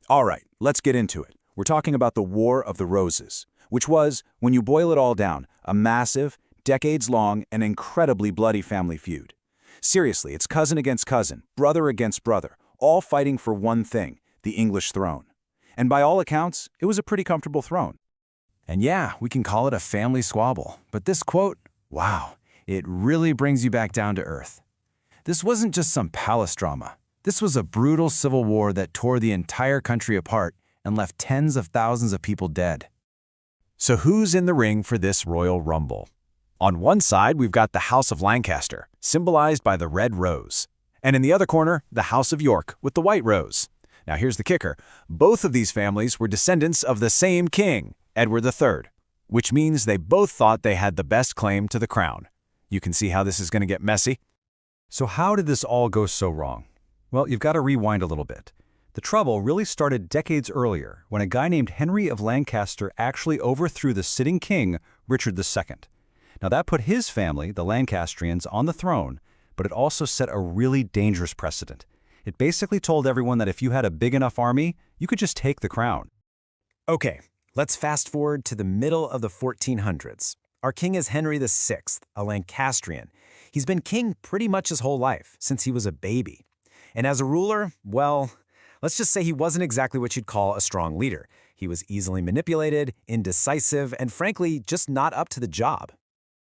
All right, let's get into it. We're talking about the War of the Roses, which was, when you boil it all down, a massive, decades-long, and incredibly bloody family feud. Seriously, it's cousin against cousin, brother against brother, all fighting for one thing, the English throne. And by all accounts, it was a pretty comfortable throne. And yeah, we can call it a family squabble, but this quote, wow, it really brings you back down to earth. This wasn't just some palace drama. This was a brutal civil war that tore the entire country apart and left tens of thousands of people dead. So who's in the ring for this royal rumble? On one side, we've got the House of Lancaster, symbolized by the red rose. And in the other corner, the House of York with the white rose. Now here's the kicker. Both of these families were descendants of the same king, Edward III, which means they both thought they had the best claim to the crown. You can see how this is going to get messy. So how did this all go so wrong? Well, you've got to rewind a little bit. The trouble really started decades earlier when a guy named Henry of Lancaster actually overthrew the sitting king, Richard II. Now that put his family, the Lancastrians, on the throne, but it also set a really dangerous precedent. It basically told everyone that if you had a big enough army, you could just take the crown. Okay, let's fast forward to the middle of the 1400s. Our king is Henry VI, a Lancastrian. He's been king pretty much his whole life, since he was a baby. And as a ruler, well, let's just say he wasn't exactly what you'd call a strong leader. He was easily manipulated, indecisive, and frankly, just not up to the job.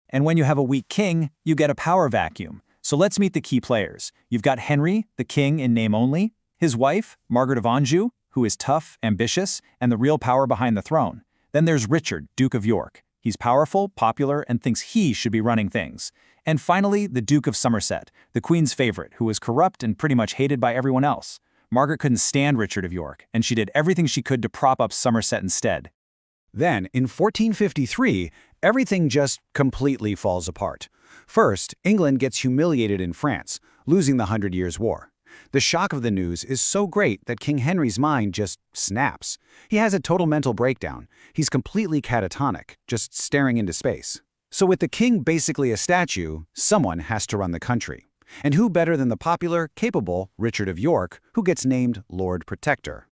And when you have a weak king, you get a power vacuum. So let's meet the key players. You've got Henry, the king in name only, his wife, Margaret of Anjou, who is tough, ambitious, and the real power behind the throne. Then there's Richard, Duke of York. He's powerful, popular, and thinks he should be running things. And finally, the Duke of Somerset, the Queen's favorite, who was corrupt and pretty much hated by everyone else. Margaret couldn't stand Richard of York, and she did everything she could to prop up Somerset instead. Then, in 1453, everything just completely falls apart. First, England gets humiliated in France, losing the 100 Years' War. The shock of the news is so great that King Henry's mind just snaps. He has a total mental breakdown. He's completely catatonic, just staring into space. So with the king basically a statue, someone has to run the country. And who better than the popular, capable Richard of York, who gets named Lord Protector?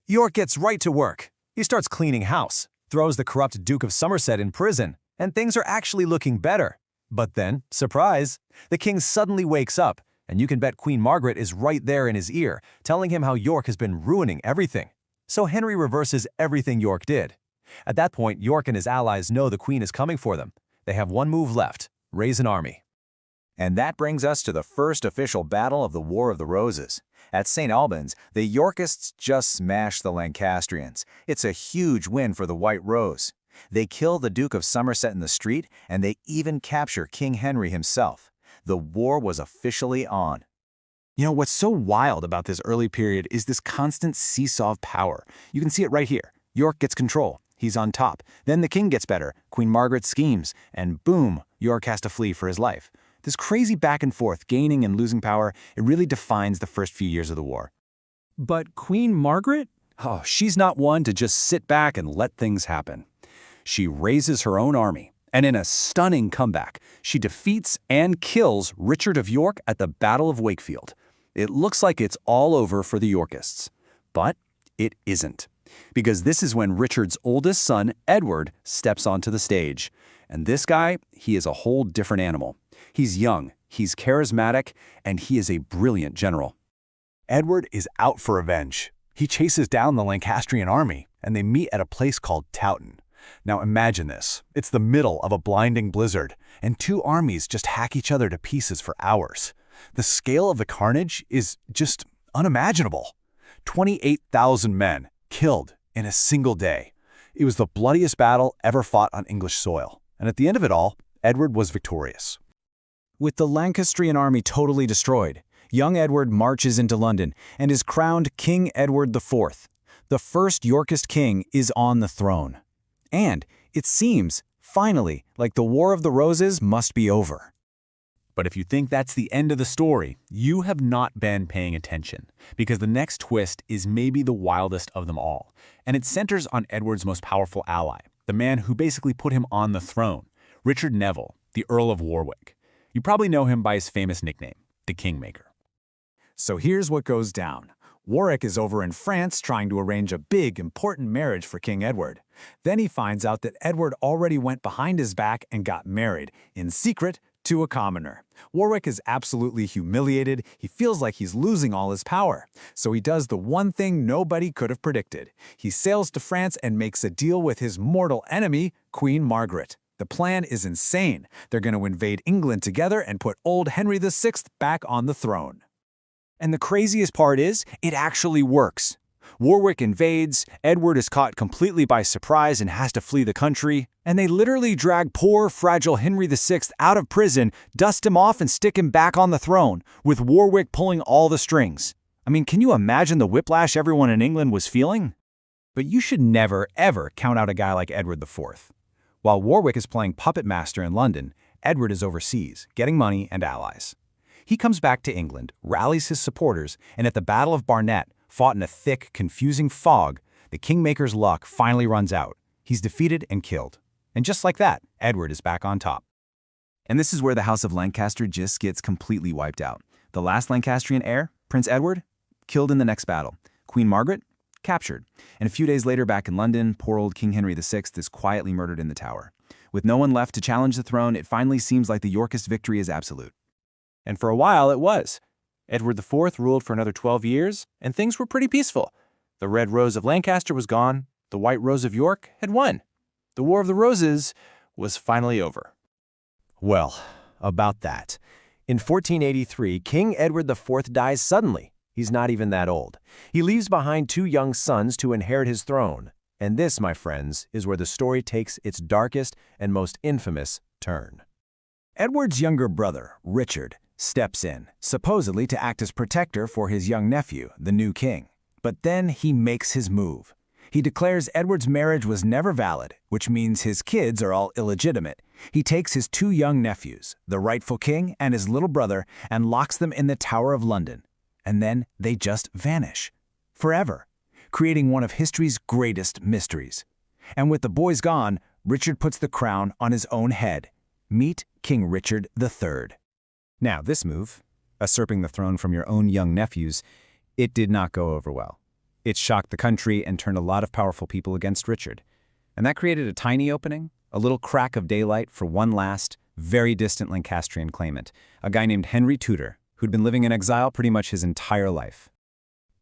York gets right to work. He starts cleaning house, throws the corrupt Duke of Somerset in prison, and things are actually looking better. But then, surprise, the king suddenly wakes up, and you can bet Queen Margaret is right there in his ear, telling him how York has been ruining everything. So Henry reverses everything York did. At that point, York and his allies know the Queen is coming for them. They have one move left: raise an army. And that brings us to the first official battle of the War of the Roses. At St. Albans, the Yorkists just smashed the Lancastrians. It's a huge win for the White Rose. They kill the Duke of Somerset in the street, and they even capture King Henry himself. The war was officially on. You know, what's so wild about this early period is this constant seesaw of power. You can see it right here. York gets control. He's on top. Then the king gets better. Queen Margaret schemes. And boom, York has to flee for his life. This crazy back and forth, gaining and losing power, it really defines the first few years of the war. But Queen Margaret? Oh, she's not one to just sit back and let things happen. She raises her own army, and in a stunning comeback, she defeats and kills Richard of York at the Battle of Wakefield. It looks like it's all over for the Yorkists. But it isn't. Because this is when Richard's oldest son, Edward, steps onto the stage. And this guy, he is a whole different animal. He's young, he's charismatic, and he is a brilliant general. Edward is out for revenge. He chases down the Lancastrian army, and they meet at a place called Towton. Now imagine this. It's the middle of a blinding blizzard, and two armies just hack each other to pieces for hours. The scale of the carnage is just unimaginable. 28,000 men killed in a single day. It was the bloodiest battle ever fought on English soil. And at the end of it all, Edward was victorious. With the Lancastrian army totally destroyed, young Edward marches into London and is crowned King Edward IV. The first Yorkist king is on the throne. And it seems, finally, like the War of the Roses must be over. But if you think that's the end of the story, you have not been paying attention, because the next twist is maybe the wildest of them all, and it centers on Edward's most powerful ally, the man who basically put him on the throne, Richard Neville, the Earl of Warwick. You probably know him by his famous nickname, the Kingmaker. So here's what goes down. Warwick is over in France trying to arrange a big, important marriage for King Edward. Then he finds out that Edward already went behind his back and got married, in secret, to a commoner. Warwick is absolutely humiliated. He feels like he's losing all his power. So he does the one thing nobody could have predicted. He sails to France and makes a deal with his mortal enemy, Queen Margaret. The plan is insane. They're going to invade England together and put old Henry VI back on the throne. And the craziest part is, it actually works. Warwick invades, Edward is caught completely by surprise and has to flee the country, and they literally drag poor, fragile Henry VI out of prison, dust him off and stick him back on the throne, with Warwick pulling all the strings. I mean, can you imagine the whiplash everyone in England was feeling? But you should never, ever count out a guy like Edward IV. While Warwick is playing puppet master in London, Edward is overseas, getting money and allies. He comes back to England, rallies his supporters, and at the Battle of Barnet, fought in a thick, confusing fog, the kingmaker's luck finally runs out. He's defeated and killed. And just like that, Edward is back on top. And this is where the House of Lancaster just gets completely wiped out. The last Lancastrian heir, Prince Edward, killed in the next battle. Queen Margaret, captured. And a few days later back in London, poor old King Henry VI is quietly murdered in the Tower. With no one left to challenge the throne, it finally seems like the Yorkist victory is absolute. And for a while it was. Edward IV ruled for another 12 years, and things were pretty peaceful. The Red Rose of Lancaster was gone, the White Rose of York had won. The War of the Roses was finally over. Well, about that. In 1483, King Edward IV dies suddenly. He's not even that old. He leaves behind 2 young sons to inherit his throne. And this, my friends, is where the story takes its darkest and most infamous turn. Edward's younger brother, Richard, steps in, supposedly to act as protector for his young nephew, the new king. But then he makes his move. He declares Edward's marriage was never valid, which means his kids are all illegitimate. He takes his 2 young nephews, the rightful king and his little brother, and locks them in the Tower of London. And then they just vanish. Forever. Creating one of history's greatest mysteries. And with the boys gone, Richard puts the crown on his own head. Meet King Richard III. Now, this move, usurping the throne from your own young nephews, it did not go over well. It shocked the country and turned a lot of powerful people against Richard. And that created a tiny opening, a little crack of daylight for one last, very distant Lancastrian claimant, a guy named Henry Tudor, who'd been living in exile pretty much his entire life.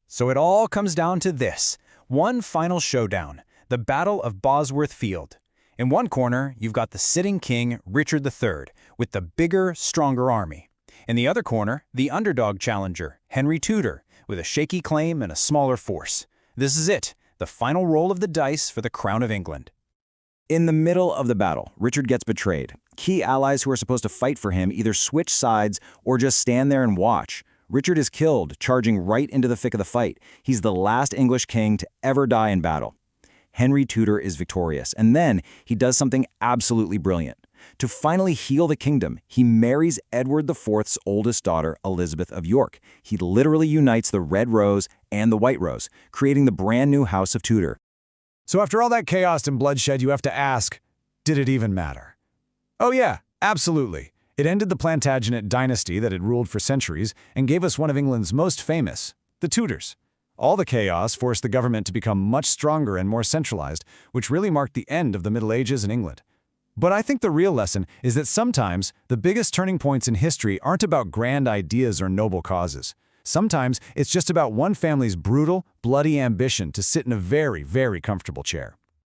So it all comes down to this, one final showdown, the Battle of Bosworth Field. In one corner, you've got the sitting king, Richard III, with the bigger, stronger army. In the other corner, the underdog challenger, Henry Tudor, with a shaky claim and a smaller force. This is it, the final roll of the dice for the crown of England. In the middle of the battle, Richard gets betrayed. Key allies who are supposed to fight for him either switch sides or just stand there and watch. Richard is killed, charging right into the thick of the fight. He's the last English king to ever die in battle. Henry Tudor is victorious, and then he does something absolutely brilliant. To finally heal the kingdom, he marries Edward IV's oldest daughter, Elizabeth of York. He literally unites the Red Rose and the White Rose, creating the brand new House of Tudor. So after all that chaos and bloodshed, you have to ask, did it even matter? Oh yeah, absolutely. It ended the Plantagenet dynasty that had ruled for centuries and gave us one of England's most famous, the Tudors. All the chaos forced the government to become much stronger and more centralized, which really marked the end of the Middle Ages in England. But I think the real lesson is that sometimes the biggest turning points in history aren't about grand ideas or noble causes. Sometimes it's just about one family's brutal, bloody ambition to sit in a very, very comfortable chair.